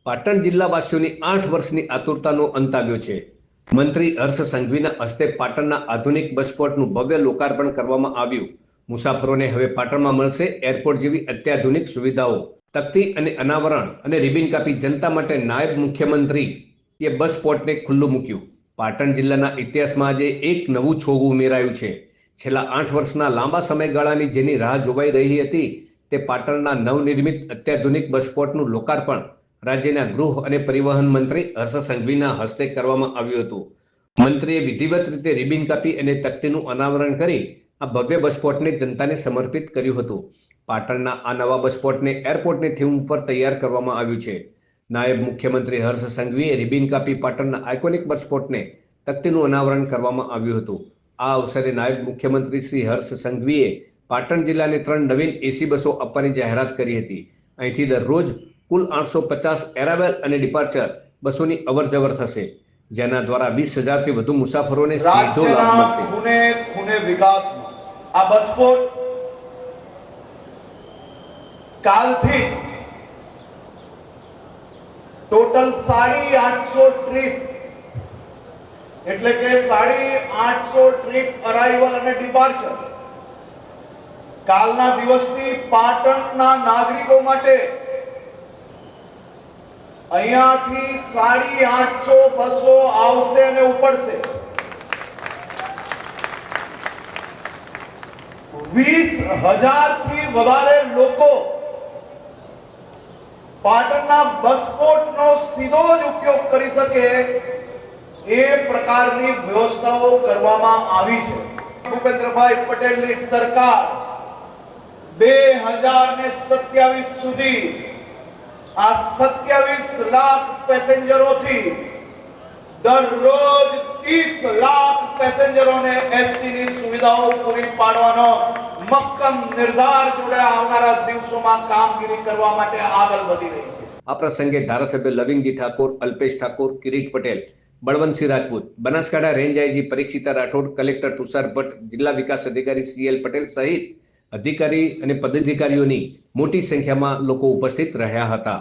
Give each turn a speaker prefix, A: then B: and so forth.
A: પાટણ જિલ્લાવાસીઓની 8 વર્ષની આતુરતાનો અંત આવ્યો છે। મંત્રી હર્ષ સંઘવીના હસ્તે પાટણના આધુનિક બસ સ્પોટનું ભવ્ય લોકાર્પણ કરવામાં આવ્યું। મુસાફરોને હવે પાટણમાં મળશે એરપોર્ટ જેવી અત્યાધુનિક સુવિધાઓ। તકતી અને અનાવરણ અને રિબિન કાપી જનતા માટે નાયબ મુખ્યમંત્રીએ બસ સ્પોટને ખુલ્લું મૂક્યું। પાટણ જિલ્લાના ઇતિહાસમાં આજે એક નવું છોગું ઉમેરાયું છે। છેલ્લા 8 વર્ષના લાંબા સમયગાળાની જેની રાહ જોવાઈ રહી હતી તે પાટણના નવનિર્મિત અત્યાધુનિક બસ સ્પોટનું લોકાર્પણ રાજ્યના ગૃહ અને પરિવહન મંત્રી હર્ષ સંઘવીના હસ્તે કરવામાં આવ્યું હતું। મંત્રીએ વિધિવત રીતે રિબિન કાપી અને તકતીનું અનાવરણ કરી આ ભવ્ય બસ સ્પોટને જનતાને સમર્પિત કર્યું હતું। પાટણના આ નવા બસ સ્પોટને એરપોર્ટની થીમ ઉપર તૈયાર કરવામાં આવ્યું છે। નાયબ મુખ્યમંત્રી હર્ષ સંઘવીએ રિબિન કાપી પાટણના આઇકોનિક બસ સ્પોટને તકતીનું અનાવરણ કરવામાં આવ્યું હતું। આ અવસરે નાયબ મુખ્યમંત્રી શ્રી હર્ષ સંઘવીએ પાટણ જિલ્લાને 3 નવીન એસી બસો આપવાની જાહેરાત કરી હતી। અહીંથી દરરોજ કુલ 850 એરાઇવલ અને ડિપાર્ચર બસોની અવરજવર થશે, જેના દ્વારા 20,000થી વધુ મુસાફરોને સીધો લાભ મળશે।
B: ખૂણે ખૂણે વિકાસમાં આ બસ સ્પોટ કાલથી ટોટલ 850 ટ્રીપ એટલે કે 850 ટ્રીપ અરાઇવલ અને ડિપાર્ચર કાલના દિવસથી પાટણના નાગરિકો માટે અહીંયાથી 850 બસો આવશે અને ઉપડશે। 20,000 થી વધારે લોકો પાટણના બસ સ્પોટનો સીધો જ ઉપયોગ કરી શકે એ પ્રકારની વ્યવસ્થાઓ કરવામાં આવી છે। ભૂપેન્દ્રભાઈ પટેલની સરકાર 2027 સુધી આ 27 લાખ પેસેન્જરોથી દરરોજ 30 લાખ પેસેન્જરોને એસટી ની સુવિધાઓ પૂરી પાડવાનો મક્કમ નિર્ધાર જોડે આવનારા દિવસોમાં કામગીરી કરવા માટે આગળ વધી રહી છે।
A: આ પ્રસંગે ધારાસભ્ય Lavingji Thakor, Alpesh Thakor, Kirit Patel, Balwantsinh Rajput, Banaskantha range IG Parikshita Rathod, collector Tushar Bhatt, જિલ્લા વિકાસ અધિકારી CL પટેલ સહિત અધિકારી અને પદાધિકારીઓની મોટી સંખ્યામાં લોકો ઉપસ્થિત રહ્યા હતા।